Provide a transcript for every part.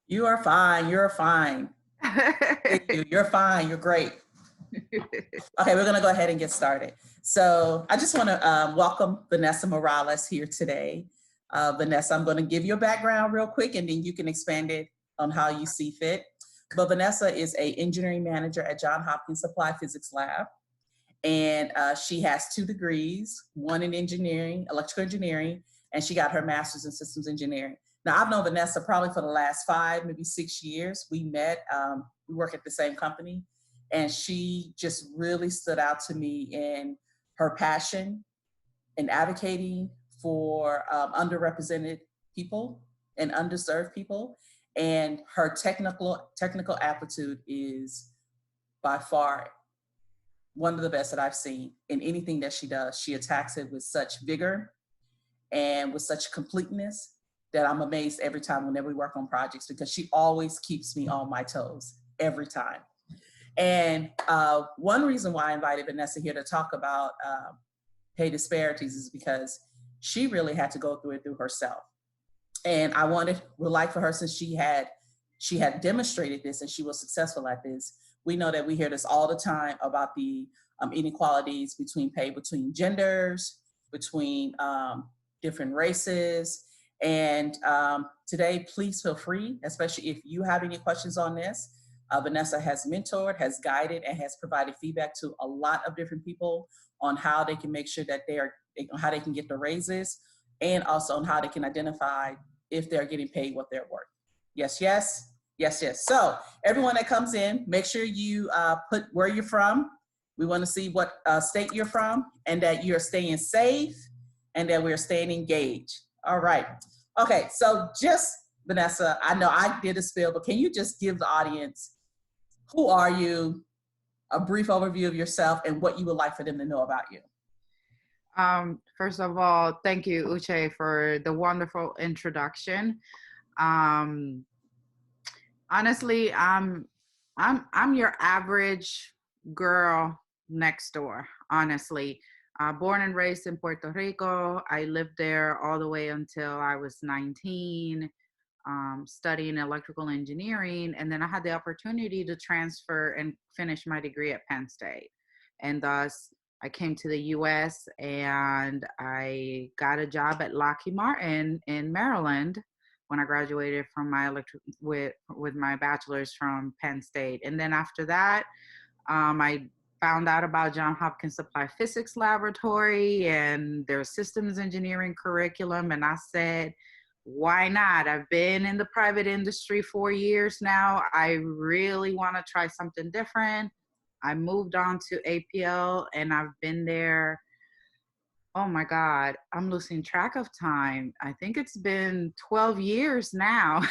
You are fine. You're fine. Thank you. You're fine. You're great. Okay, we're going to go ahead and get started. So I just want to welcome Vanessa Morales here today. Vanessa, I'm going to give you a background real quick and then you can expand it on how you see fit. But Vanessa is an engineering manager at Johns Hopkins Supply Physics Lab. And she has 2 degrees, one in engineering, electrical engineering, and she got her master's in systems engineering. Now, I've known Vanessa probably for the last 5, maybe 6 years. We met, we work at the same company, and she just really stood out to me in her passion in advocating for underrepresented people and underserved people. And her technical aptitude is by far one of the best that I've seen in anything that she does. She attacks it with such vigor and with such completeness that I'm amazed every time whenever we work on projects, because she always keeps me on my toes every time. And one reason why I invited Vanessa here to talk about pay disparities is because she really had to go through it through herself. And would like for her, since she had demonstrated this and she was successful at this. We know that we hear this all the time about the inequalities between pay between genders, between different races. And today, please feel free, especially if you have any questions on this. Vanessa has mentored, has guided, and has provided feedback to a lot of different people on how they can make sure that how they can get the raises, and also on how they can identify if they're getting paid what they're worth. Yes, yes. Yes, yes. So everyone that comes in, make sure you put where you're from. We want to see what state you're from, and that you're staying safe and that we're staying engaged. All right. Okay, so just, Vanessa, I know I did a spill, but can you just give the audience, who are you, a brief overview of yourself, and what you would like for them to know about you? First of all, thank you, Uche, for the wonderful introduction. Honestly, I'm your average girl next door, honestly. Born and raised in Puerto Rico. I lived there all the way until I was 19, studying electrical engineering. And then I had the opportunity to transfer and finish my degree at Penn State. And thus, I came to the US and I got a job at Lockheed Martin in Maryland when I graduated from my with my bachelor's from Penn State. And then after that, I found out about Johns Hopkins Supply Physics Laboratory and their systems engineering curriculum. And I said, why not? I've been in the private industry 4 years now. I really want to try something different. I moved on to APL and I've been there. Oh my God, I'm losing track of time. I think it's been 12 years now.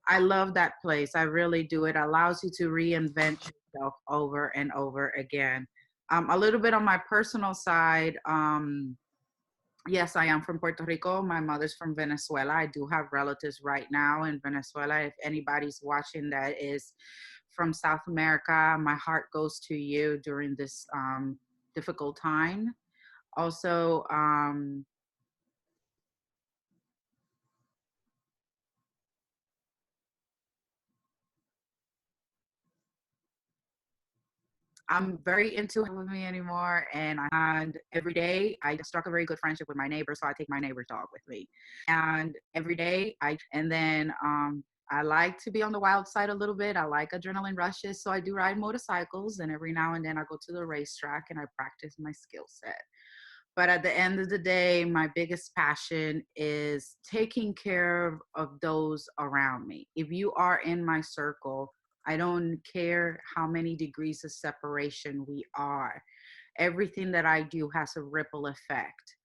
I love that place. I really do. It allows you to reinvent yourself over and over again. A little bit on my personal side. Yes, I am from Puerto Rico. My mother's from Venezuela. I do have relatives right now in Venezuela. If anybody's watching that is from South America, my heart goes to you during this difficult time. Also, I'm very into it with me anymore. And every day I struck a very good friendship with my neighbor. So I take my neighbor's dog with me. And every day I like to be on the wild side a little bit. I like adrenaline rushes. So I do ride motorcycles, and every now and then I go to the racetrack and I practice my skill set. But at the end of the day, my biggest passion is taking care of those around me. If you are in my circle, I don't care how many degrees of separation we are. Everything that I do has a ripple effect.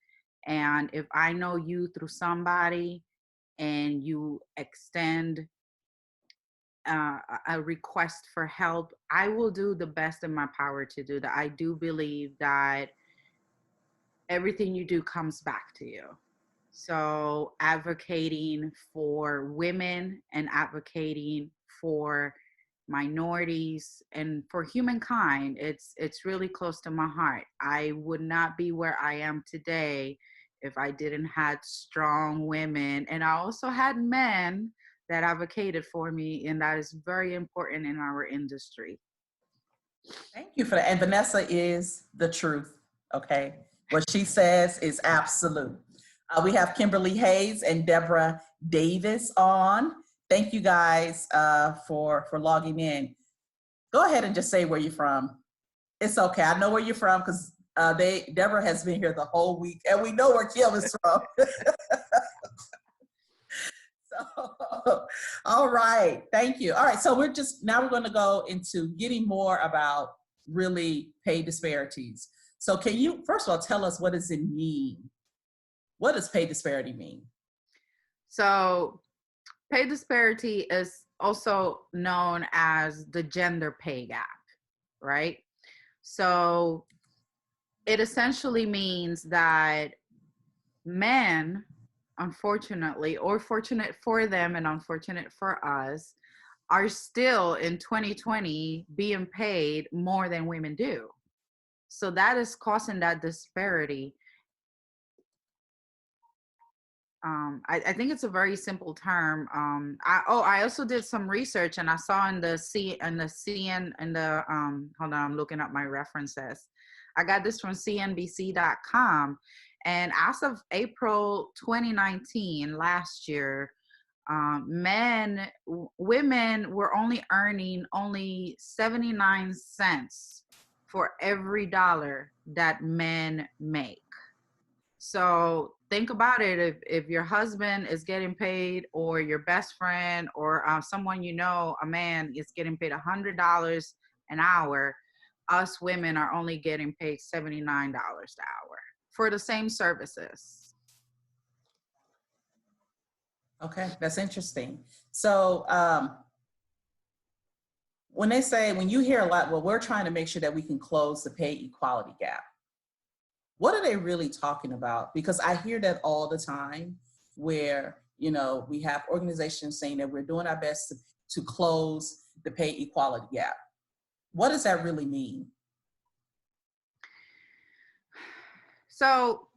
And if I know you through somebody and you extend a request for help, I will do the best in my power to do that. I do believe that everything you do comes back to you. So advocating for women and advocating for minorities and for humankind, it's really close to my heart. I would not be where I am today if I didn't had strong women. And I also had men that advocated for me, and that is very important in our industry. Thank you for that. And Vanessa is the truth. Okay. What she says is absolute. We have Kimberly Hayes and Deborah Davis on. Thank you guys for logging in. Go ahead and just say where you're from. It's okay. I know where you're from because Deborah has been here the whole week, and we know where Kim is from. So, all right. Thank you. All right. So we're going to go into getting more about really pay disparities. So can you, first of all, tell us, what does it mean? What does pay disparity mean? So pay disparity is also known as the gender pay gap, right? So it essentially means that men, unfortunately, or fortunate for them and unfortunate for us, are still in 2020 being paid more than women do. So that is causing that disparity. I think it's a very simple term. I also did some research, and I saw in the hold on, I'm looking up my references. I got this from CNBC.com, and as of April 2019, last year, women were only earning 79 cents for every dollar that men make. So think about it. If your husband is getting paid, or your best friend, or someone you know, a man is getting paid $100 an hour, us women are only getting paid $79 an hour for the same services. Okay, that's interesting. So when you hear a lot, well, we're trying to make sure that we can close the pay equality gap. What are they really talking about? Because I hear that all the time, where, we have organizations saying that we're doing our best to close the pay equality gap. What does that really mean? So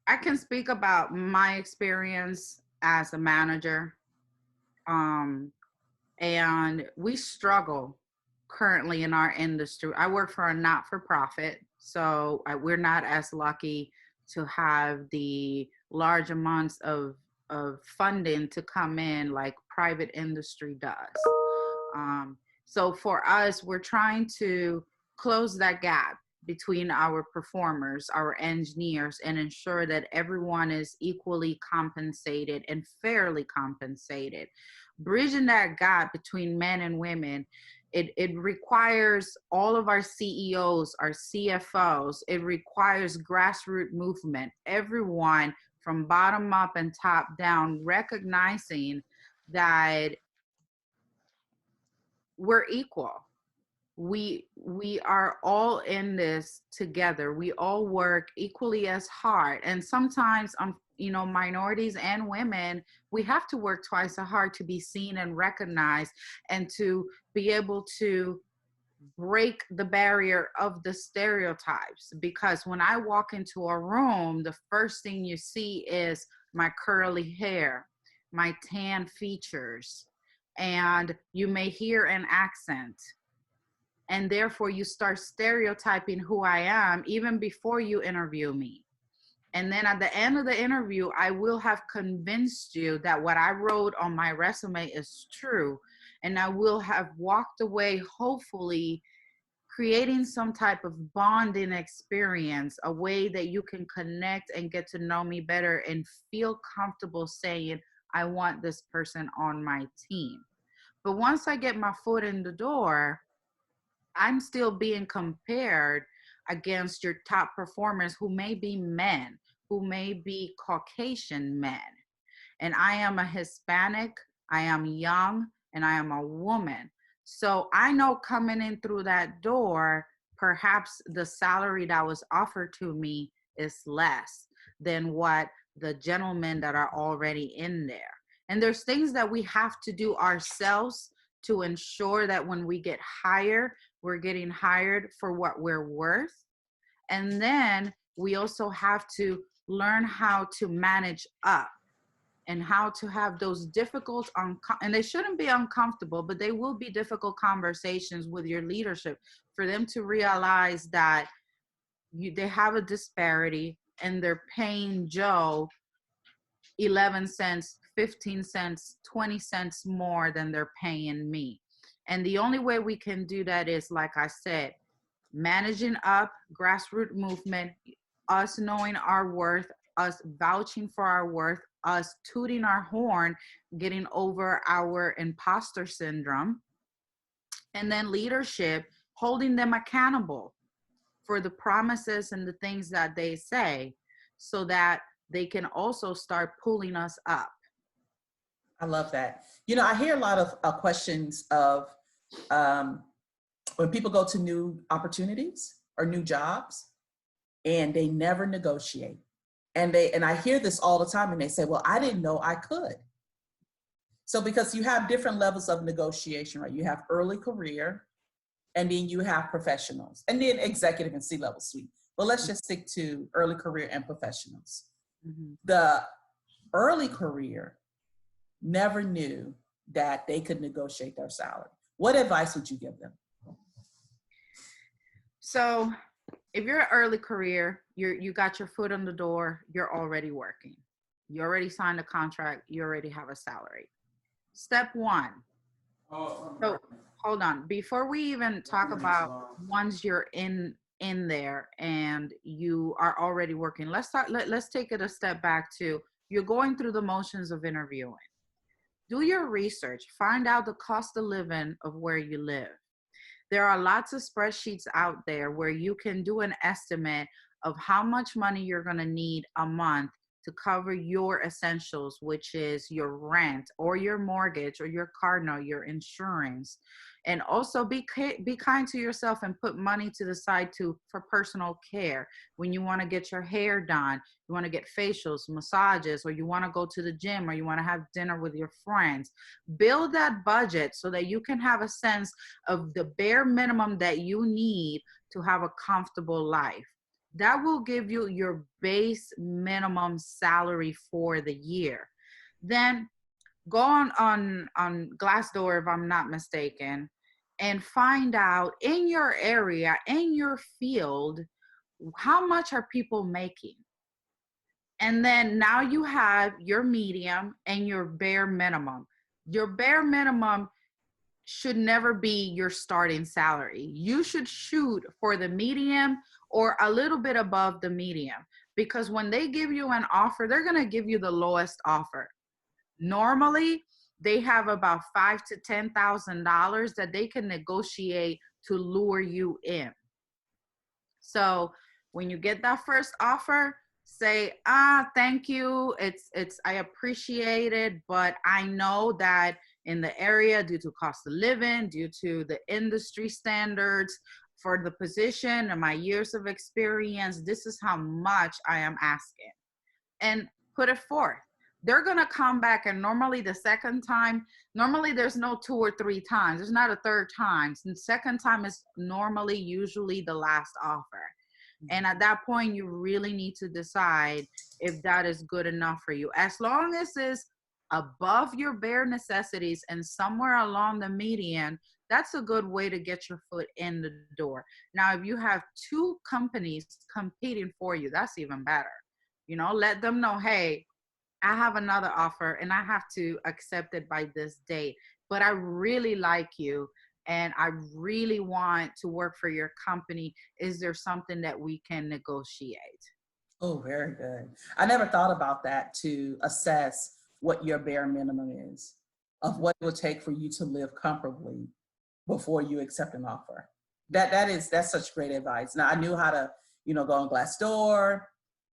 I can speak about my experience as a manager. And we struggle currently in our industry. I work for a not-for-profit, so we're not as lucky to have the large amounts of funding to come in like private industry does. So for us, we're trying to close that gap between our performers, our engineers, and ensure that everyone is equally compensated and fairly compensated. Bridging that gap between men and women, it requires all of our CEOs, our CFOs, it requires grassroots movement, everyone from bottom up and top down, recognizing that we're equal. We are all in this together. We all work equally as hard, and sometimes minorities and women, we have to work twice as hard to be seen and recognized, and to be able to break the barrier of the stereotypes. Because when I walk into a room, the first thing you see is my curly hair, my tan features, and you may hear an accent. And therefore you start stereotyping who I am even before you interview me. And then at the end of the interview, I will have convinced you that what I wrote on my resume is true. And I will have walked away, hopefully creating some type of bonding experience, a way that you can connect and get to know me better and feel comfortable saying, I want this person on my team. But once I get my foot in the door, I'm still being compared against your top performers who may be men, who may be Caucasian men. And I am a Hispanic, I am young, and I am a woman. So I know coming in through that door, perhaps the salary that was offered to me is less than what the gentlemen that are already in there. And there's things that we have to do ourselves to ensure that when we get hired, we're getting hired for what we're worth. And then we also have to learn how to manage up. and how to have those difficult, and they shouldn't be uncomfortable, but they will be difficult conversations with your leadership for them to realize that they have a disparity and they're paying Joe 11 cents, 15 cents, 20 cents more than they're paying me. And the only way we can do that is, like I said, managing up, grassroots movement, us knowing our worth, us vouching for our worth, us tooting our horn, getting over our imposter syndrome, and then leadership holding them accountable for the promises and the things that they say, so that they can also start pulling us up. I love that. You know, I hear a lot of questions of when people go to new opportunities or new jobs and they never negotiate. And I hear this all the time, and they say, well, I didn't know I could. So because you have different levels of negotiation, right? You have early career, and then you have professionals, and then executive and C-level suite. But let's just stick to early career and professionals. Mm-hmm. The early career never knew that they could negotiate their salary. What advice would you give them? So if you're an early career, you got your foot in the door, you're already working. You already signed a contract, you already have a salary. Step one. So hold on. Before we even talk about once you're in there and you are already working, let's take it a step back to, you're going through the motions of interviewing. Do your research, find out the cost of living of where you live. There are lots of spreadsheets out there where you can do an estimate of how much money you're going to need a month to cover your essentials, which is your rent or your mortgage or your car note, your insurance. And also be kind to yourself and put money to the side for personal care. When you want to get your hair done, you want to get facials, massages, or you want to go to the gym, or you want to have dinner with your friends. Build that budget so that you can have a sense of the bare minimum that you need to have a comfortable life. That will give you your base minimum salary for the year. Then go on Glassdoor, if I'm not mistaken, and find out in your area, in your field, how much are people making. And then now you have your medium and your bare minimum. Your bare minimum should never be your starting salary. You should shoot for the medium or a little bit above the medium, because when they give you an offer, they're going to give you the lowest offer. Normally, they have about $5,000 to $10,000 that they can negotiate to lure you in. So when you get that first offer, say, thank you. I appreciate it, but I know that in the area, due to cost of living, due to the industry standards for the position and my years of experience, this is how much I am asking. And put it forth. They're going to come back, and normally the second time, normally there's no 2 or 3 times. There's not a third time. And the second time is normally usually the last offer. And at that point, you really need to decide if that is good enough for you. As long as it's above your bare necessities and somewhere along the median, that's a good way to get your foot in the door. Now, if you have 2 companies competing for you, that's even better. You know, let them know, hey, I have another offer and I have to accept it by this date, but I really like you and I really want to work for your company. Is there something that we can negotiate? Oh, very good. I never thought about that, to assess what your bare minimum is of what it would take for you to live comfortably before you accept an offer. That's such great advice. Now, I knew how to, go on Glassdoor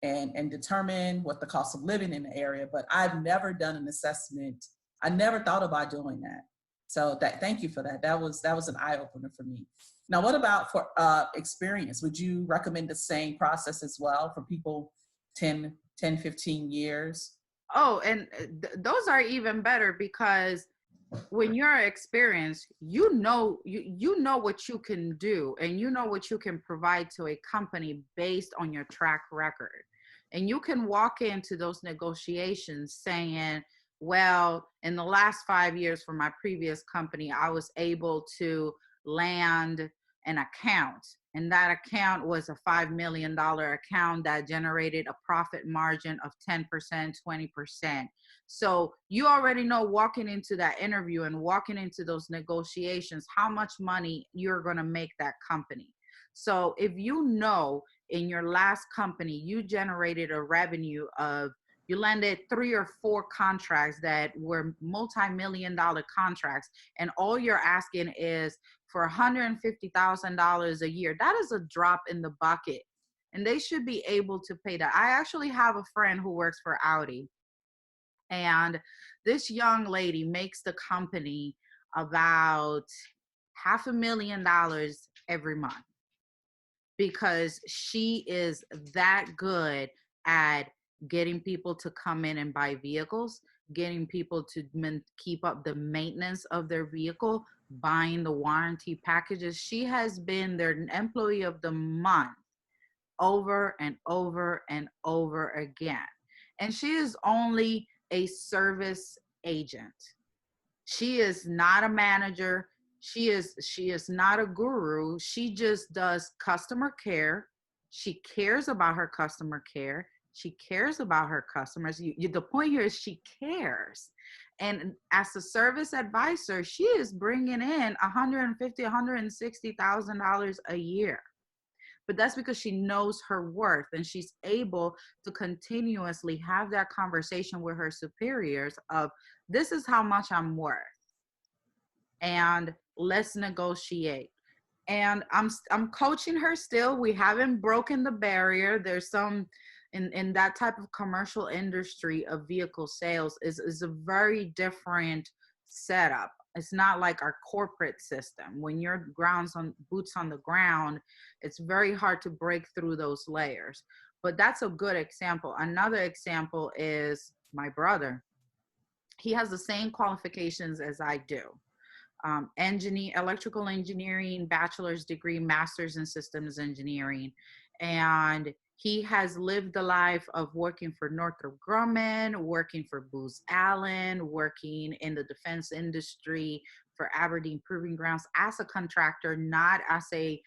and determine what the cost of living in the area, but I've never done an assessment. I never thought about doing that. So thank you for that. That was an eye opener for me. Now, what about for experience? Would you recommend the same process as well for people 10, 15 years? Oh, and those are even better, because when you're experienced, you know what you can do, and you know what you can provide to a company based on your track record. And you can walk into those negotiations saying, well, in the last 5 years for my previous company, I was able to land an account. And that account was a $5 million account that generated a profit margin of 10%, 20%. So you already know, walking into that interview and walking into those negotiations, how much money you're going to make that company. So if you know in your last company, you generated a revenue of, you landed 3 or 4 contracts that were multi-million-dollar contracts, and all you're asking is for $150,000 a year. That is a drop in the bucket, and they should be able to pay that. I actually have a friend who works for Audi, and this young lady makes the company about $500,000 every month, because she is that good at getting people to come in and buy vehicles, getting people to keep up the maintenance of their vehicle, buying the warranty packages. She has been their employee of the month over and over and over again. And she is only a service agent. She is not a manager. She is not a guru. She just does customer care. She cares about her customer care. She cares about her customers. The point here is she cares. And as a service advisor, she is bringing in $150,000, $160,000 a year. But that's because she knows her worth, and she's able to continuously have that conversation with her superiors of, this is how much I'm worth, and let's negotiate. And I'm coaching her still. We haven't broken the barrier. There's some in that type of commercial industry of vehicle sales is a very different setup. It's not like our corporate system. When you're boots on the ground, it's very hard to break through those layers. But that's a good example. Another example is my brother. He has the same qualifications as I do. Electrical engineering, bachelor's degree, master's in systems engineering. And he has lived the life of working for Northrop Grumman, working for Booz Allen, working in the defense industry for Aberdeen Proving Grounds as a contractor, not as a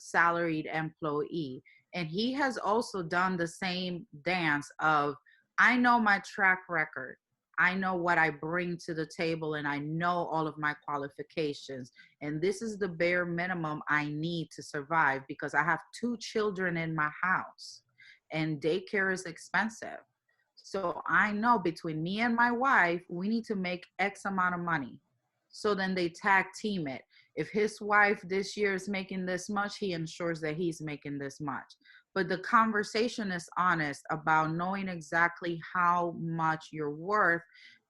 salaried employee. And he has also done the same dance of, I know my track record. I know what I bring to the table, and I know all of my qualifications. And this is the bare minimum I need to survive, because I have 2 children in my house and daycare is expensive. So I know between me and my wife, we need to make X amount of money. So then they tag team it. If his wife this year is making this much, he ensures that he's making this much. But the conversation is honest about knowing exactly how much you're worth,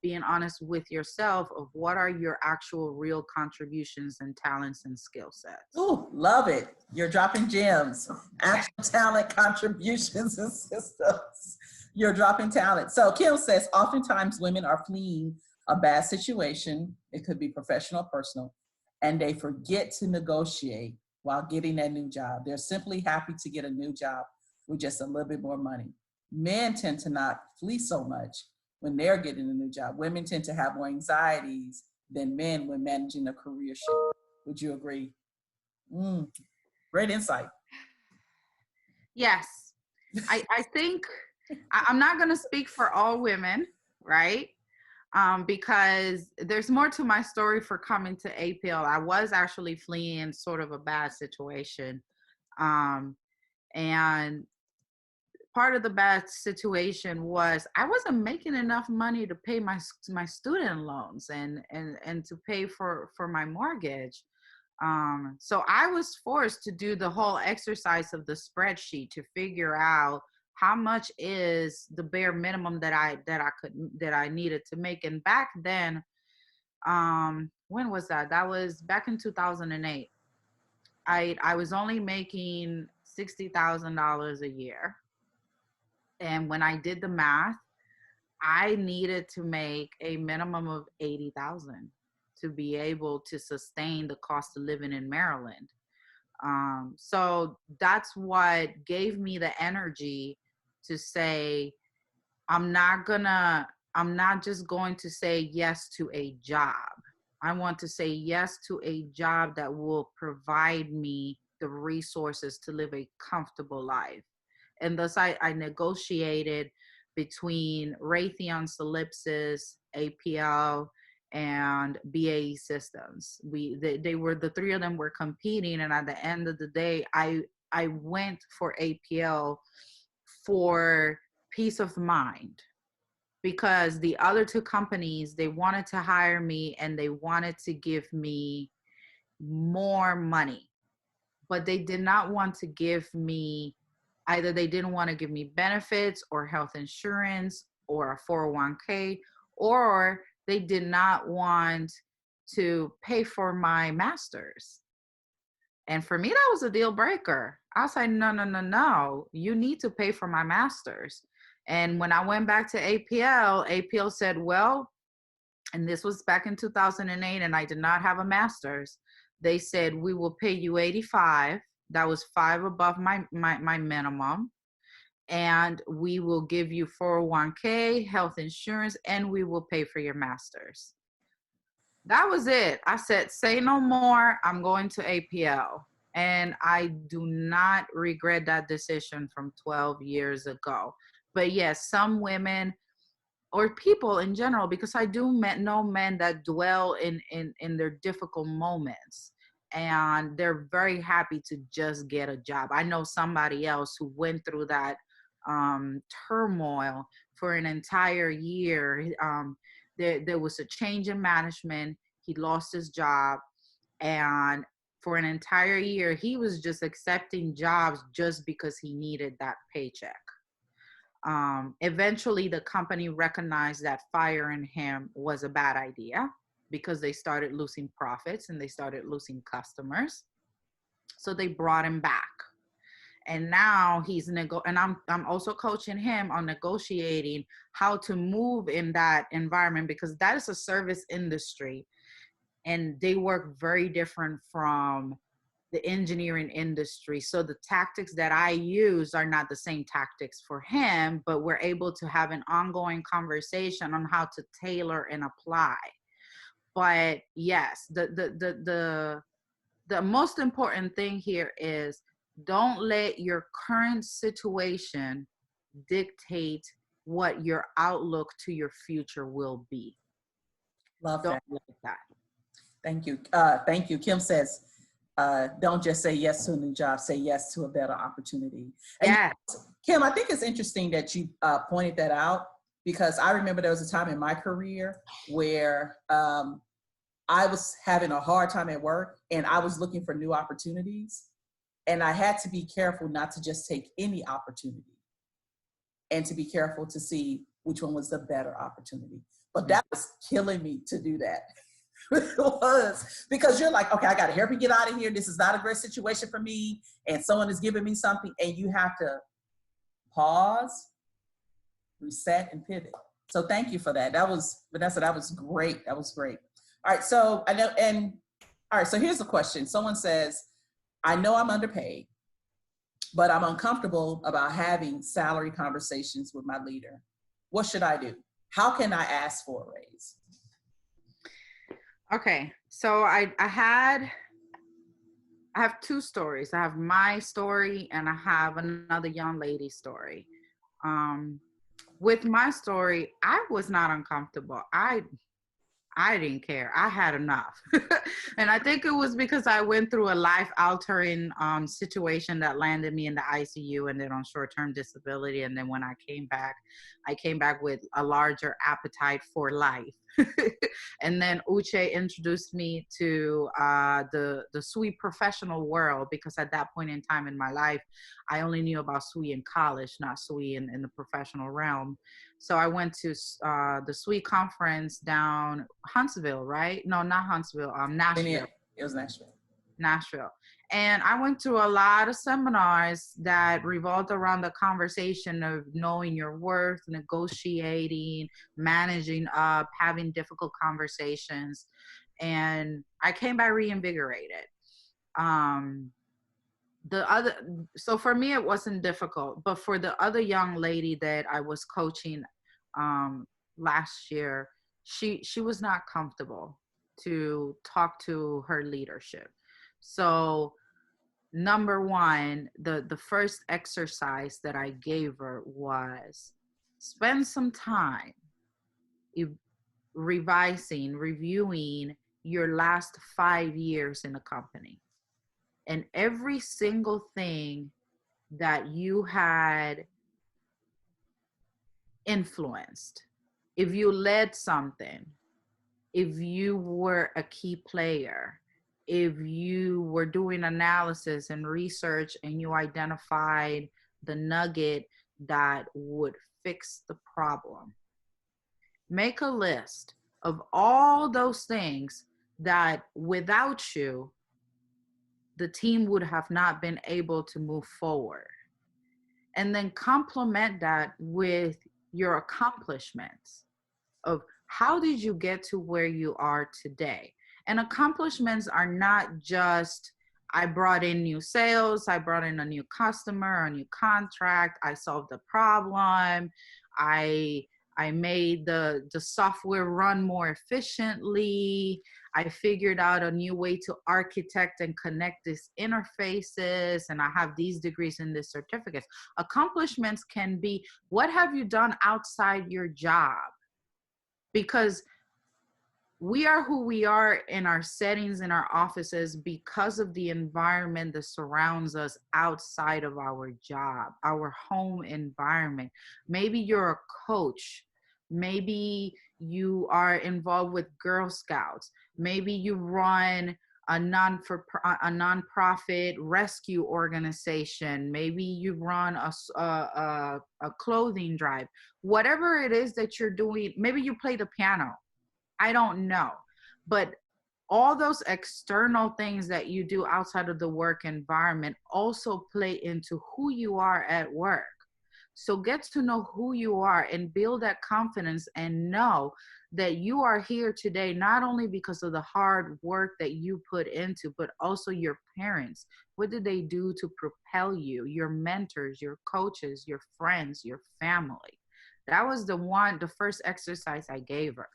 being honest with yourself of what are your actual real contributions and talents and skill sets. Ooh, love it. You're dropping gems. Actual talent, contributions, and systems. You're dropping talent. So Kim says, oftentimes women are fleeing a bad situation. It could be professional or personal, and they forget to negotiate while getting that new job. They're simply happy to get a new job with just a little bit more money. Men tend to not flee so much when they're getting a new job. Women tend to have more anxieties than men when managing a career shift. Would you agree? Great insight. Yes. I think I'm not going to speak for all women, right? Because there's more to my story for coming to APL. I was actually fleeing sort of a bad situation. And part of the bad situation was I wasn't making enough money to pay my student loans and to pay for my mortgage. So I was forced to do the whole exercise of the spreadsheet to figure out how much is the bare minimum that I needed to make. And back then, when was that? That was back in 2008. I was only making $60,000 a year. And when I did the math, I needed to make a minimum of $80,000 to be able to sustain the cost of living in Maryland. So that's what gave me the energy to say, I'm not just going to say yes to a job. I want to say yes to a job that will provide me the resources to live a comfortable life. And thus I negotiated between Raytheon Solipsys, APL, and BAE Systems. They were, the three of them were competing, and at the end of the day, I went for APL for peace of mind, because the other two companies, they wanted to hire me and they wanted to give me more money, but they did not want to give me, either they didn't want to give me benefits or health insurance or a 401k, or they did not want to pay for my master's. And for me, that was a deal breaker. I was like, no, no, no, no. You need to pay for my master's. And when I went back to APL said, well, and this was back in 2008, and I did not have a master's. They said, we will pay you 85. That was 5 above my minimum. And we will give you 401k, health insurance, and we will pay for your master's. That was it. I said, say no more. I'm going to APL. And I do not regret that decision from 12 years ago. But yes, some women or people in general, because I do know men that dwell in their difficult moments, and they're very happy to just get a job. I know somebody else who went through that turmoil for an entire year. There was a change in management. He lost his job, and for an entire year, he was just accepting jobs just because he needed that paycheck. Eventually, the company recognized that firing him was a bad idea, because they started losing profits and they started losing customers. So they brought him back. And now he's and I'm also coaching him on negotiating how to move in that environment, because that is a service industry and they work very different from the engineering industry. So the tactics that I use are not the same tactics for him, but we're able to have an ongoing conversation on how to tailor and apply. But yes, the most important thing here is, don't let your current situation dictate what your outlook to your future will be. Love Don't that. let that. Thank you. Thank you. Kim says, don't just say yes to a new job, say yes to a better opportunity. And Yeah. Kim, I think it's interesting that you pointed that out, because I remember there was a time in my career where I was having a hard time at work and I was looking for new opportunities. And I had to be careful not to just take any opportunity, and to be careful to see which one was the better opportunity. But that was killing me to do that. It was, because you're like, okay, I got to help you get out of here. This is not a great situation for me. And someone is giving me something, and you have to pause, reset, and pivot. So thank you for that. That was, Vanessa, that was great. That was great. All right. So I know, and all right. So here's the question. Someone says, I know I'm underpaid, but I'm uncomfortable about having salary conversations with my leader. What should I do? How can I ask for a raise? Okay, so I have two stories. I have my story and I have another young lady's story. With my story, I was not uncomfortable. I didn't care. I had enough. And I think it was because I went through a life-altering situation that landed me in the ICU and then on short-term disability. And then when I came back with a larger appetite for life. And then Uche introduced me to the SWE professional world, because at that point in time in my life, I only knew about SWE in college, not SWE in the professional realm. So I went to the SWE conference down Huntsville, right? No, not Huntsville, Nashville. It was Nashville. Nashville. And I went to a lot of seminars that revolved around the conversation of knowing your worth, negotiating, managing up, having difficult conversations. And I came back reinvigorated. So for me it wasn't difficult, but for the other young lady that I was coaching last year, she was not comfortable to talk to her leadership. So number one, the first exercise that I gave her was spend some time reviewing your last 5 years in a company, and every single thing that you had influenced. If you led something, if you were a key player, if you were doing analysis and research and you identified the nugget that would fix the problem, make a list of all those things that without you, the team would have not been able to move forward. And then complement that with your accomplishments of how did you get to where you are today. And accomplishments are not just, I brought in new sales, I brought in a new customer, a new contract, I solved the problem, I made the software run more efficiently, I figured out a new way to architect and connect these interfaces, and I have these degrees and these certificates. Accomplishments can be, what have you done outside your job? Because we are who we are in our settings, in our offices, because of the environment that surrounds us outside of our job, our home environment. Maybe you're a coach. Maybe you are involved with Girl Scouts. Maybe you run a nonprofit rescue organization. Maybe you run a clothing drive. Whatever it is that you're doing, maybe you play the piano. I don't know. But all those external things that you do outside of the work environment also play into who you are at work. So get to know who you are and build that confidence and know that you are here today, not only because of the hard work that you put into, but also your parents. What did they do to propel you? Your mentors, your coaches, your friends, your family. That was the first exercise I gave her,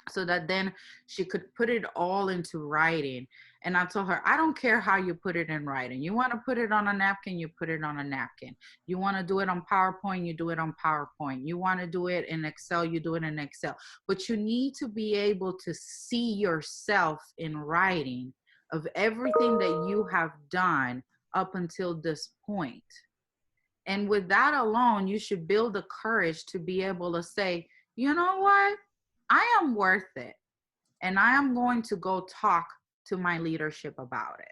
so that then she could put it all into writing. And I told her, I don't care how you put it in writing. You want to put it on a napkin, you put it on a napkin. You want to do it on PowerPoint, you do it on PowerPoint. You want to do it in Excel, you do it in Excel. But you need to be able to see yourself in writing of everything that you have done up until this point. And with that alone, you should build the courage to be able to say, you know what? I am worth it. And I am going to go talk to my leadership about it.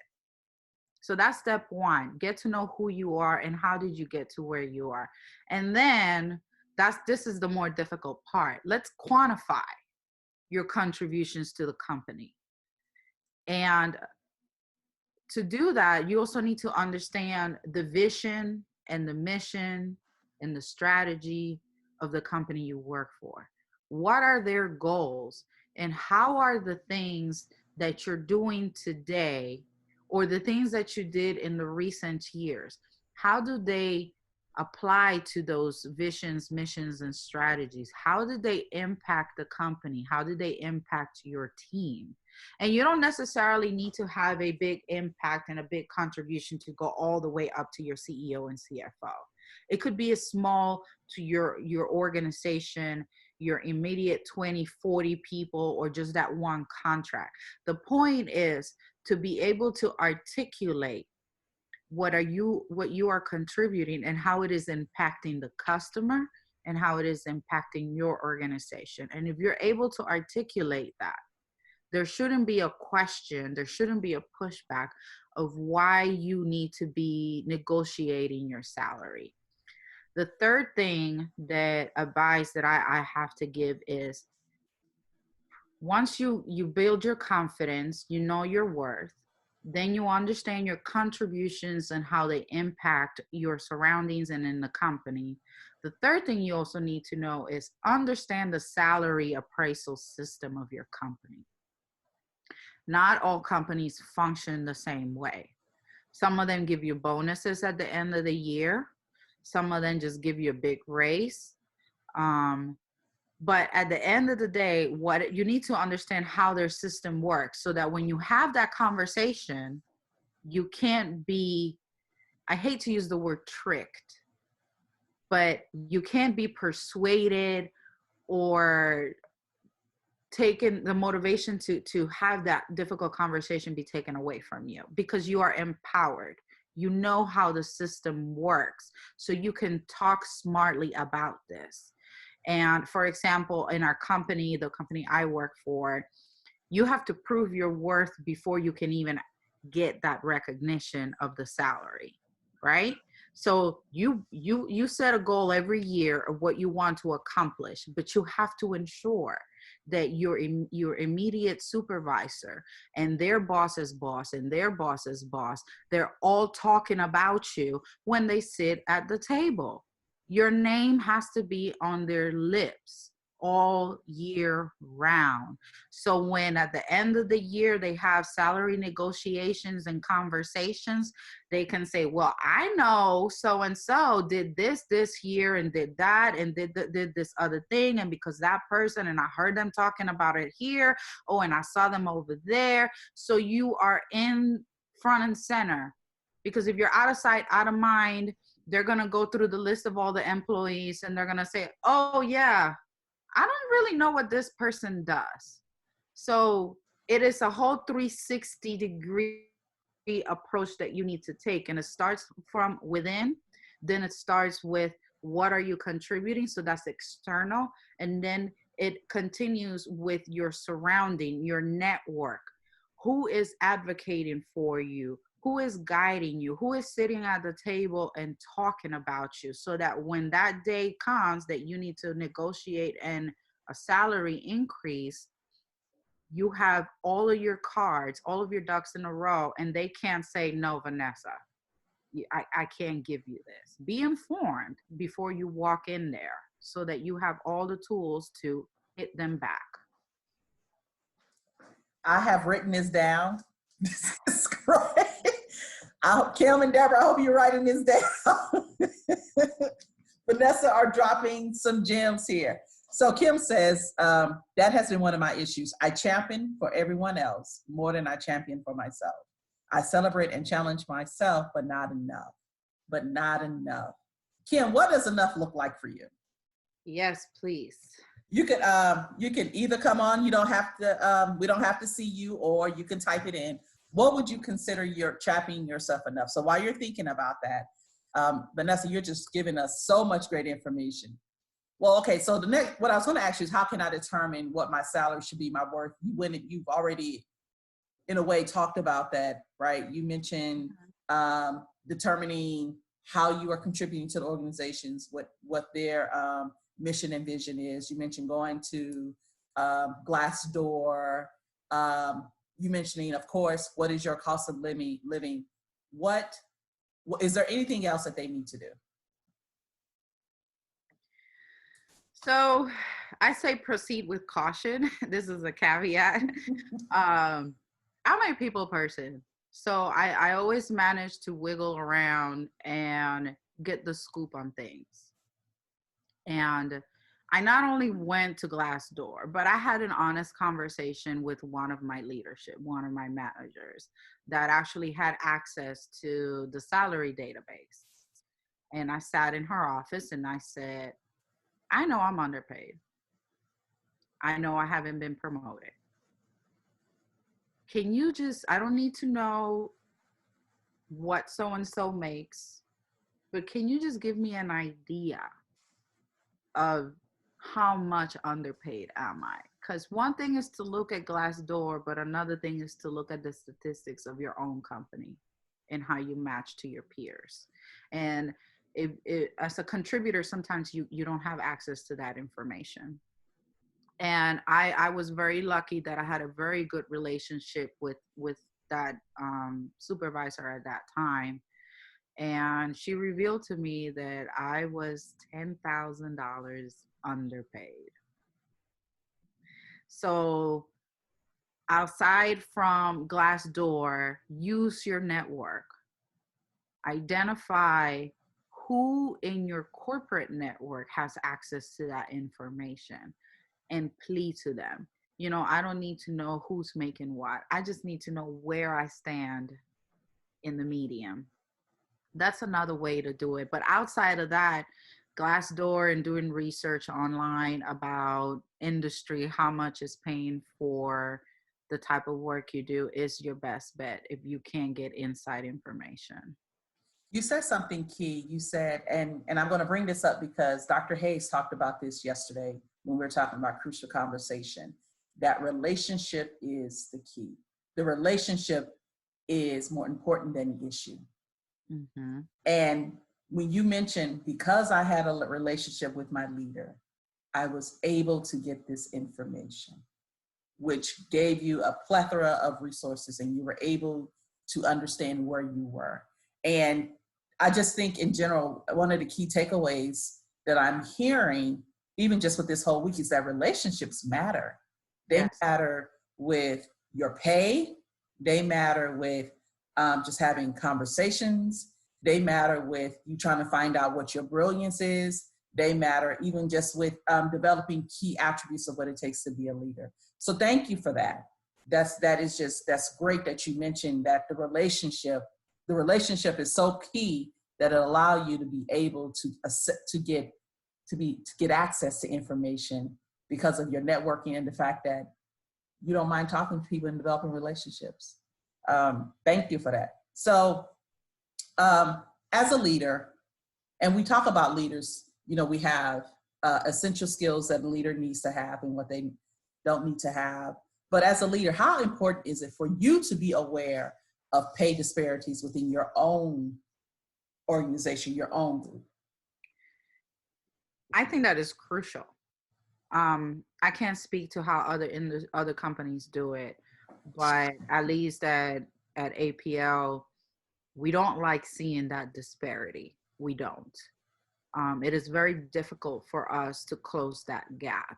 So that's step one. Get to know who you are and how did you get to where you are. And then this is the more difficult part. Let's quantify your contributions to the company. And to do that, you also need to understand the vision and the mission and the strategy of the company you work for. What are their goals, and how are the things that you're doing today, or the things that you did in the recent years, how do they apply to those visions, missions, and strategies? How did they impact the company? How did they impact your team? And you don't necessarily need to have a big impact and a big contribution to go all the way up to your CEO and CFO. It could be as small to your organization, your immediate 20, 40 people, or just that one contract. The point is to be able to articulate what you are contributing and how it is impacting the customer and how it is impacting your organization. And if you're able to articulate that, there shouldn't be a question, there shouldn't be a pushback of why you need to be negotiating your salary. The third thing that advice that I have to give is, once you build your confidence, you know your worth, then you understand your contributions and how they impact your surroundings and in the company. The third thing you also need to know is understand the salary appraisal system of your company. Not all companies function the same way. Some of them give you bonuses at the end of the year. Some of them just give you a big raise. But at the end of the day, what you need to understand how their system works so that when you have that conversation, you can't be, I hate to use the word tricked, but you can't be persuaded or taken the motivation to have that difficult conversation be taken away from you, because you are empowered. You know how the system works, so you can talk smartly about this. And for example, in our company, the company I work for, you have to prove your worth before you can even get that recognition of the salary, right? So you set a goal every year of what you want to accomplish, but you have to ensure that your immediate supervisor and their boss's boss and their boss's boss, they're all talking about you when they sit at the table. Your name has to be on their lips all year round. So when at the end of the year they have salary negotiations and conversations, they can say, well, I know so and so did this year and did that and did this other thing, and because that person, and I heard them talking about it here, oh, and I saw them over there. So you are in front and center, because if you're out of sight, out of mind, they're going to go through the list of all the employees and they're going to say, oh yeah, I don't really know what this person does. So it is a whole 360-degree approach that you need to take. And it starts from within. Then it starts with what are you contributing? So that's external. And then it continues with your surrounding, your network. Who is advocating for you? Who is guiding you? Who is sitting at the table and talking about you, so that when that day comes that you need to negotiate and a salary increase, you have all of your cards, all of your ducks in a row, and they can't say, no, Vanessa, I can't give you this. Be informed before you walk in there so that you have all the tools to hit them back. I have written this down. This is great. Kim and Deborah, I hope you're writing this down. Vanessa are dropping some gems here. So Kim says, that has been one of my issues. I champion for everyone else more than I champion for myself. I celebrate and challenge myself, but not enough. But not enough. Kim, what does enough look like for you? Yes, please. You can either come on, you don't have to, we don't have to see you, or you can type it in. What would you consider your championing yourself enough? So while you're thinking about that, Vanessa, you're just giving us so much great information. Well, okay, so the next, what I was going to ask you is, how can I determine what my salary should be, my worth? You've already, in a way, talked about that, right? You mentioned determining how you are contributing to the organizations, what their mission and vision is. You mentioned going to Glassdoor. You mentioning, of course, what is your cost of living? What is there anything else that they need to do? So I say proceed with caution. This is a caveat. I'm a people person. So I always manage to wiggle around and get the scoop on things. And I not only went to Glassdoor, but I had an honest conversation with one of my leadership, one of my managers that actually had access to the salary database. And I sat in her office and I said, I know I'm underpaid. I know I haven't been promoted. Can you just, I don't need to know what so-and-so makes, but can you just give me an idea of how much underpaid am I? Because one thing is to look at Glassdoor, but another thing is to look at the statistics of your own company and how you match to your peers. And as a contributor, sometimes you don't have access to that information. And I was very lucky that I had a very good relationship with that supervisor at that time. And she revealed to me that I was $10,000 underpaid. So outside from Glassdoor, use your network. identify who in your corporate network has access to that information and plead to them. I don't need to know who's making what. I just need to know where I stand in the medium. That's another way to do it. But outside of that, Glassdoor and doing research online about industry, how much is paying for the type of work you do is your best bet if you can't get inside information. You said something key. You said, and I'm going to bring this up because Dr. Hayes talked about this yesterday when we were talking about crucial conversation, that relationship is the key. The relationship is more important than the issue. Mm-hmm. And when you mentioned, because I had a relationship with my leader, I was able to get this information, which gave you a plethora of resources and you were able to understand where you were. And I just think in general, one of the key takeaways that I'm hearing, even just with this whole week, is that relationships matter. They Yes. matter with your pay. They matter with just having conversations. They matter with you trying to find out what your brilliance is. They matter even just with developing key attributes of what it takes to be a leader. So thank you for that. That's great that you mentioned that the relationship is so key that it allows you to be able to get access to information because of your networking and the fact that you don't mind talking to people and developing relationships. Thank you for that. So as a leader, and we talk about leaders, we have essential skills that a leader needs to have and what they don't need to have. But as a leader, how important is it for you to be aware of pay disparities within your own organization, your own group? I think that is crucial. I can't speak to how other companies do it, but at least at APL, we don't like seeing that disparity. We don't. It is very difficult for us to close that gap,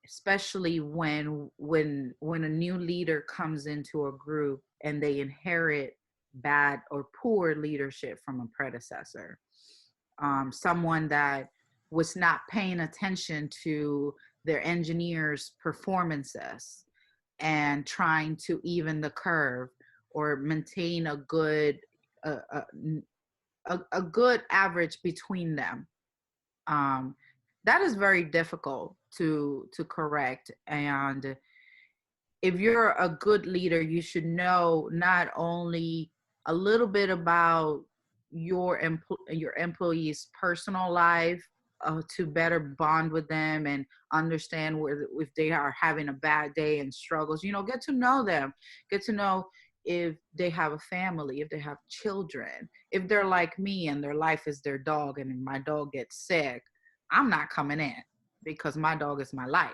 especially when a new leader comes into a group and they inherit bad or poor leadership from a predecessor. Someone that was not paying attention to their engineers' performances and trying to even the curve or maintain a good a good average between them. That is very difficult to correct. And if you're a good leader, you should know not only a little bit about your employees' personal life to better bond with them and understand if they are having a bad day and struggles. Get to know them, get to know if they have a family, if they have children, if they're like me and their life is their dog, and if my dog gets sick, I'm not coming in because my dog is my life.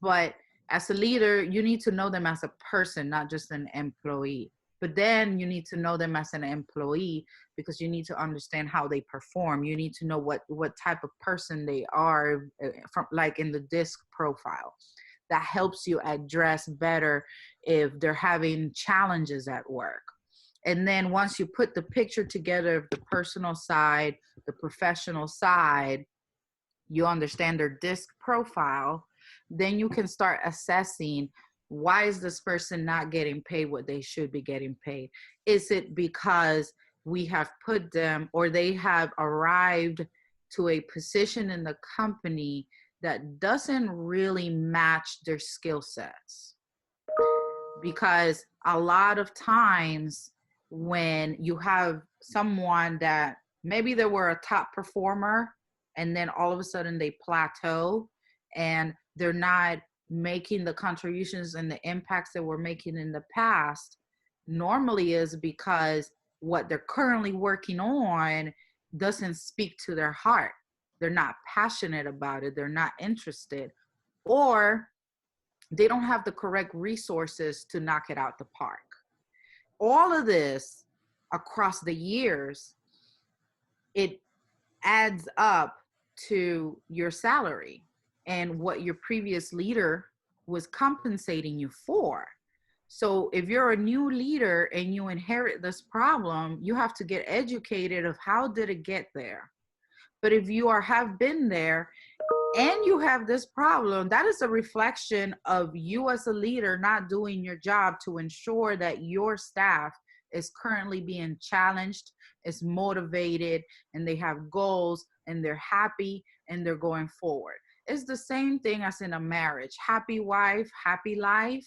But as a leader, you need to know them as a person, not just an employee. But then you need to know them as an employee because you need to understand how they perform. You need to know what type of person they are, from like in the DISC profile. That helps you address better if they're having challenges at work. And then once you put the picture together of the personal side, the professional side, you understand their DISC profile, then you can start assessing, why is this person not getting paid what they should be getting paid? Is it because we have put them, or they have arrived to a position in the company that doesn't really match their skill sets? Because a lot of times when you have someone that maybe they were a top performer and then all of a sudden they plateau and they're not making the contributions and the impacts that we're making in the past, normally is because what they're currently working on doesn't speak to their heart. They're not passionate about it. They're not interested, or they don't have the correct resources to knock it out the park. All of this across the years, it adds up to your salary and what your previous leader was compensating you for. So if you're a new leader and you inherit this problem, you have to get educated of how did it get there. But if you have been there and you have this problem, that is a reflection of you as a leader not doing your job to ensure that your staff is currently being challenged, is motivated, and they have goals, and they're happy, and they're going forward. It's the same thing as in a marriage. Happy wife, happy life.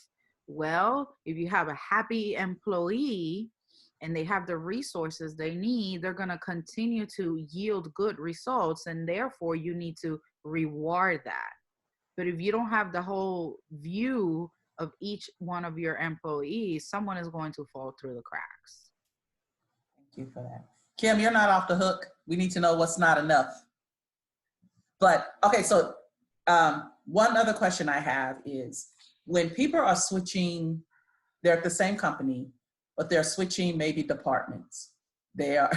Well, if you have a happy employee and they have the resources they need, they're going to continue to yield good results, and therefore you need to reward that. But if you don't have the whole view of each one of your employees, someone is going to fall through the cracks. Thank you for that. Kim, you're not off the hook. We need to know what's not enough. But okay, so one other question I have is, when people are switching, they're at the same company, but they're switching maybe departments. They are,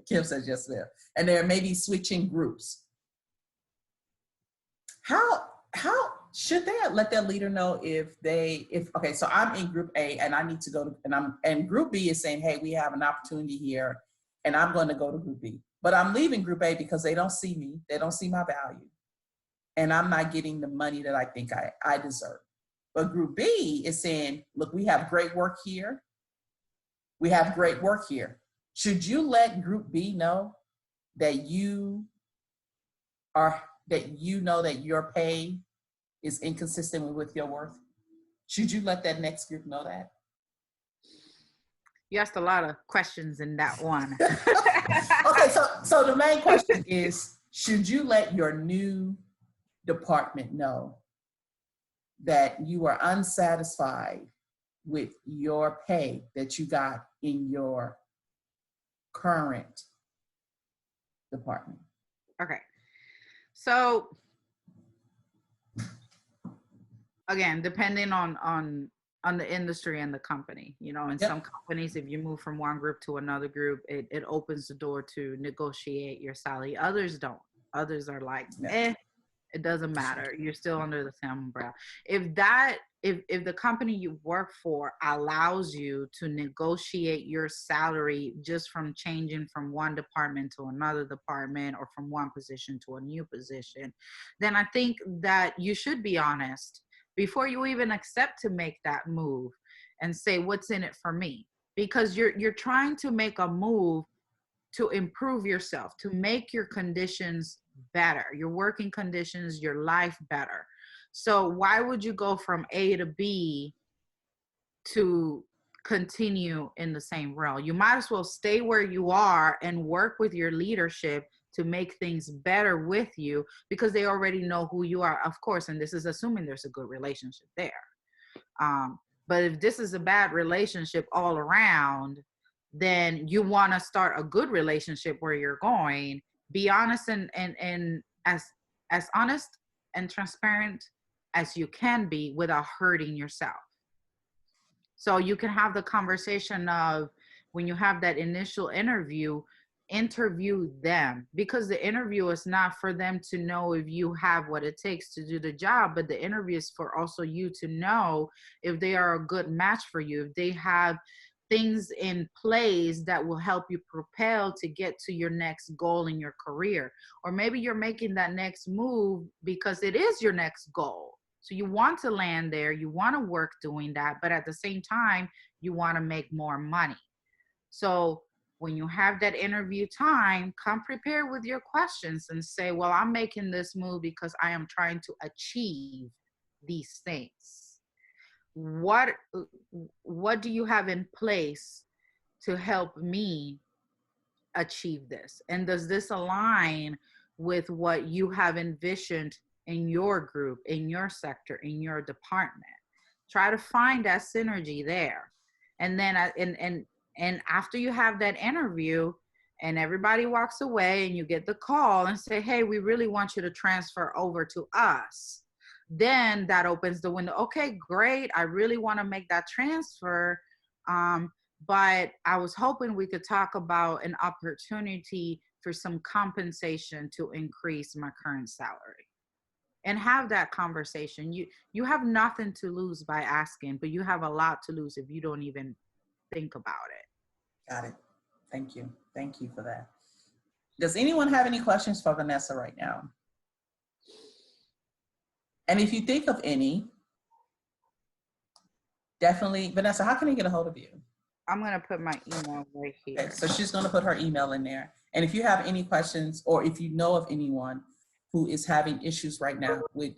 Kim said just there, and they're maybe switching groups. How should they let their leader know if okay, so I'm in group A and I need to go to, and group B is saying, hey, we have an opportunity here and I'm going to go to group B. But I'm leaving group A because they don't see me, they don't see my value, and I'm not getting the money that I think I deserve. But group B is saying, look, we have great work here. We have great work here. Should you let group B know that you know that your pay is inconsistent with your worth? Should you let that next group know that? You asked a lot of questions in that one. Okay, so the main question is, should you let your new department know that you are unsatisfied with your pay that you got in your current department? Okay. So again, depending on the industry and the company, you know, in some companies, if you move from one group to another group, it opens the door to negotiate your salary. Others don't. Others are like, it doesn't matter. You're still under the same umbrella. If the company you work for allows you to negotiate your salary just from changing from one department to another department or from one position to a new position, then I think that you should be honest before you even accept to make that move and say, what's in it for me? Because you're trying to make a move to improve yourself, to make your conditions better, your working conditions, your life better. So why would you go from A to B to continue in the same realm? You might as well stay where you are and work with your leadership to make things better with you, because they already know who you are, of course, and this is assuming there's a good relationship there. But if this is a bad relationship all around, then you want to start a good relationship where you're going. Be honest and as honest and transparent as you can be without hurting yourself. So you can have the conversation of, when you have that initial interview them, because the interview is not for them to know if you have what it takes to do the job, but the interview is for also you to know if they are a good match for you, if they have things in place that will help you propel to get to your next goal in your career. Or maybe you're making that next move because it is your next goal. So you want to land there, you want to work doing that, but at the same time, you want to make more money. So when you have that interview time, come prepared with your questions and say, well, I'm making this move because I am trying to achieve these things. What do you have in place to help me achieve this? And does this align with what you have envisioned in your group, in your sector, in your department? Try to find that synergy there. And then and after you have that interview and everybody walks away and you get the call and say, hey, we really want you to transfer over to us, then that opens the window. Okay, great. I really want to make that transfer. But I was hoping we could talk about an opportunity for some compensation to increase my current salary. and have that conversation. You have nothing to lose by asking, but you have a lot to lose if you don't even think about it. Got it. Thank you. Thank you for that. Does anyone have any questions for Vanessa right now? And if you think of any, definitely, Vanessa, how can I get a hold of you? I'm going to put my email right here. Okay, so she's going to put her email in there. And if you have any questions, or if you know of anyone who is having issues right now with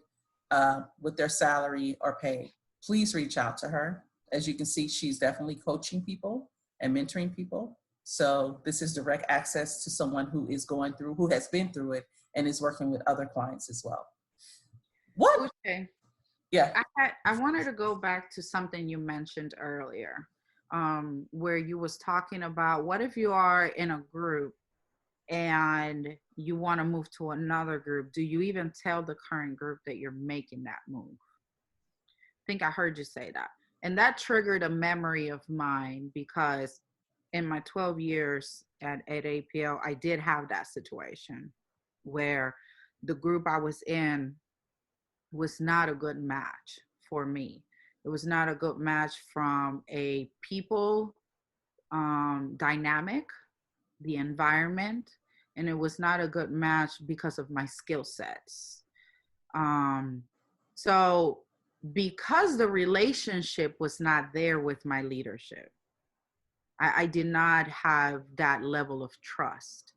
their salary or pay, please reach out to her. As you can see, she's definitely coaching people and mentoring people. So this is direct access to someone who is going through, who has been through it and is working with other clients as well. What? Okay. Yeah. I wanted to go back to something you mentioned earlier, where you was talking about, what if you are in a group and you want to move to another group? Do you even tell the current group that you're making that move? I think I heard you say that. And that triggered a memory of mine, because in my 12 years at APL, I did have that situation where the group I was in was not a good match for me. It was not a good match from a people dynamic, the environment, and it was not a good match because of my skill sets. So because the relationship was not there with my leadership, I did not have that level of trust,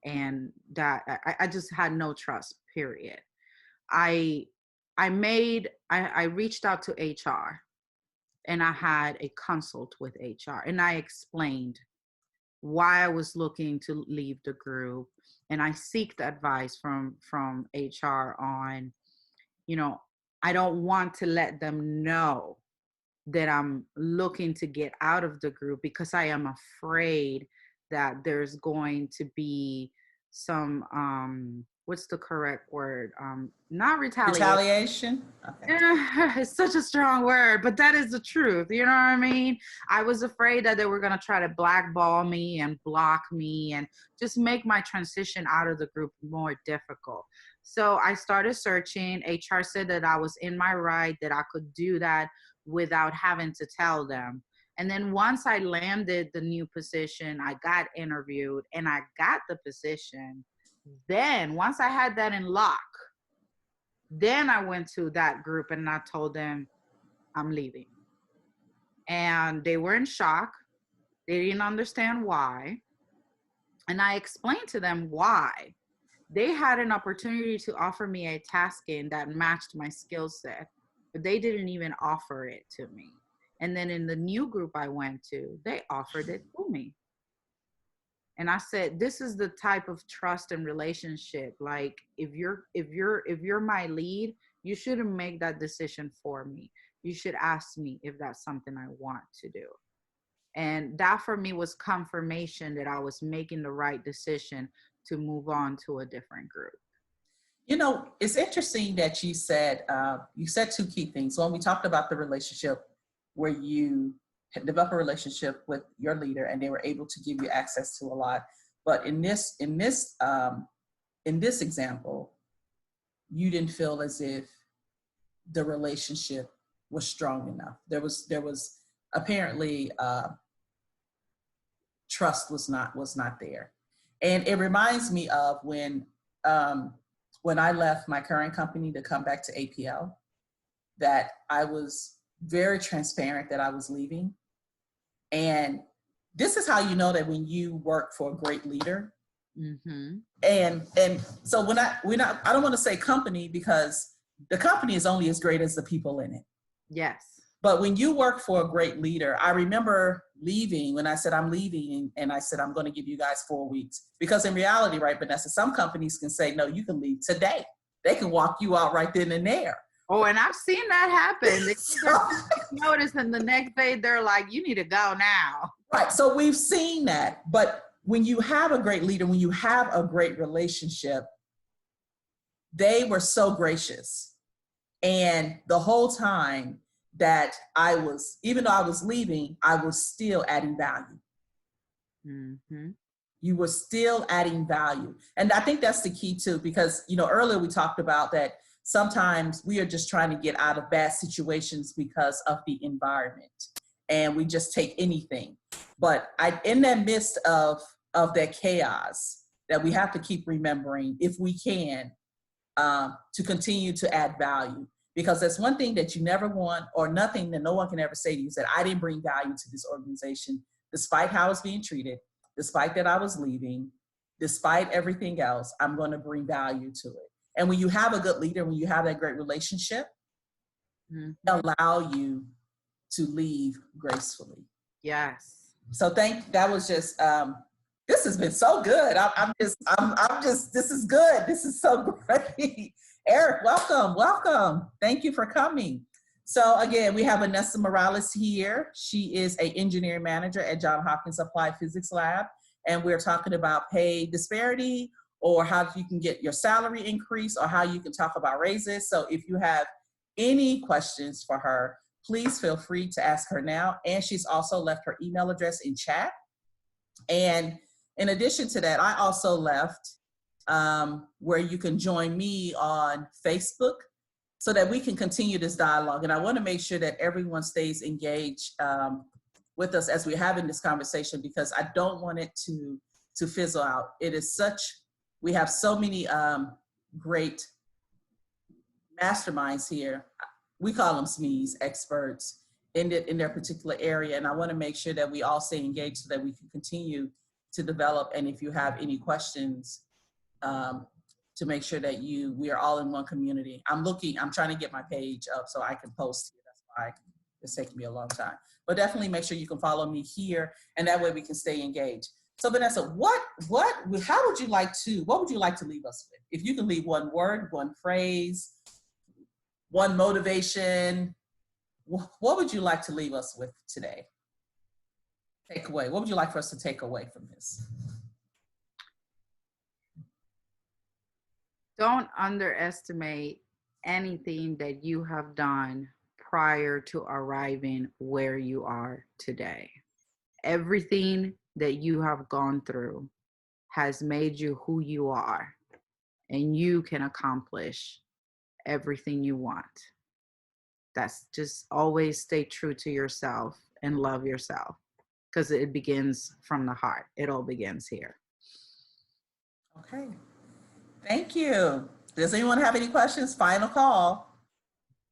and that I just had no trust, period. I reached out to HR, and I had a consult with HR, and I explained why I was looking to leave the group, and I seeked advice from HR on, I don't want to let them know that I'm looking to get out of the group, because I am afraid that there's going to be some what's the correct word? Not Retaliation? Okay. It's such a strong word, but that is the truth. You know what I mean? I was afraid that they were going to try to blackball me and block me and just make my transition out of the group more difficult. So I started searching. HR said that I was in my right, that I could do that without having to tell them. And then once I landed the new position, I got interviewed and I got the position. Then once I had that in lock, then I went to that group and I told them I'm leaving. And they were in shock. They didn't understand why. And I explained to them why. They had an opportunity to offer me a tasking that matched my skill set, but they didn't even offer it to me. And then in the new group I went to, they offered it to me. And I said, this is the type of trust and relationship. Like, if you're my lead, you shouldn't make that decision for me. You should ask me if that's something I want to do. And that for me was confirmation that I was making the right decision to move on to a different group. It's interesting that you said two key things. When we talked about the relationship where you develop a relationship with your leader and they were able to give you access to a lot. But in this example, you didn't feel as if the relationship was strong enough. There was apparently trust was not there. And it reminds me of when I left my current company to come back to APL, that I was very transparent that I was leaving. And this is how you know that when you work for a great leader. Mm-hmm. And so I don't want to say company, because the company is only as great as the people in it. Yes. But when you work for a great leader, I remember leaving when I said I'm leaving, and I said I'm going to give you guys 4 weeks, because in reality, right, Vanessa, some companies can say, no, you can leave today. They can walk you out right then and there. Oh, and I've seen that happen. They notice, and the next day they're like, you need to go now. Right. So we've seen that. But when you have a great leader, when you have a great relationship, they were so gracious. And the whole time that even though I was leaving, I was still adding value. Mm-hmm. You were still adding value. And I think that's the key too, because, earlier we talked about that sometimes we are just trying to get out of bad situations because of the environment, and we just take anything. But in that midst of that chaos, that we have to keep remembering, if we can, to continue to add value. Because that's one thing that you never want, or nothing that no one can ever say to you, is that I didn't bring value to this organization, despite how I was being treated, despite that I was leaving, despite everything else, I'm going to bring value to it. And when you have a good leader, when you have that great relationship, allow you to leave gracefully. Yes. So that was just, this has been so good. I'm just, this is good. This is so great. Eric, welcome. Thank you for coming. So again, we have Vanessa Morales here. She is an engineering manager at Johns Hopkins Applied Physics Lab. And we're talking about pay disparity, or how you can get your salary increase, or how you can talk about raises. So if you have any questions for her, please feel free to ask her now. And she's also left her email address in chat. And in addition to that, I also left where you can join me on Facebook so that we can continue this dialogue. And I want to make sure that everyone stays engaged with us as we're having this conversation, because I don't want it to fizzle out. It is we have so many great masterminds here. We call them SMEs, experts in their particular area. And I want to make sure that we all stay engaged so that we can continue to develop. And if you have any questions, to make sure that we are all in one community. I'm trying to get my page up so I can post here. That's why it's taking me a long time. But definitely make sure you can follow me here, and that way we can stay engaged. So Vanessa, what would you like to leave us with? If you can leave one word, one phrase, one motivation, what would you like to leave us with today? Take away. What would you like for us to take away from this? Don't underestimate anything that you have done prior to arriving where you are today. Everything that you have gone through has made you who you are, and you can accomplish everything you want. That's just always stay true to yourself and love yourself, because it begins from the heart. It all begins here. Okay. Thank you. Does anyone have any questions? Final call.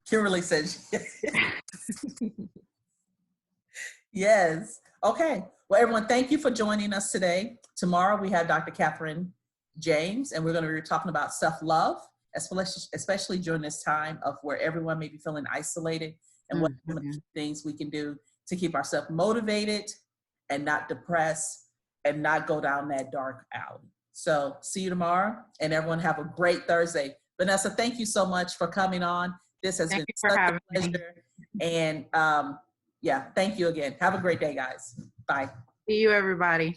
Kimberly said yes. Okay. Well, everyone, thank you for joining us today. Tomorrow we have Dr. Catherine James, and we're going to be talking about self-love, especially during this time of where everyone may be feeling isolated, and what things we can do to keep ourselves motivated and not depressed and not go down that dark alley. So see you tomorrow, and everyone have a great Thursday. Vanessa, thank you so much for coming on. This has been such a pleasure. And yeah, thank you again. Have a great day, guys. Bye. See you, everybody.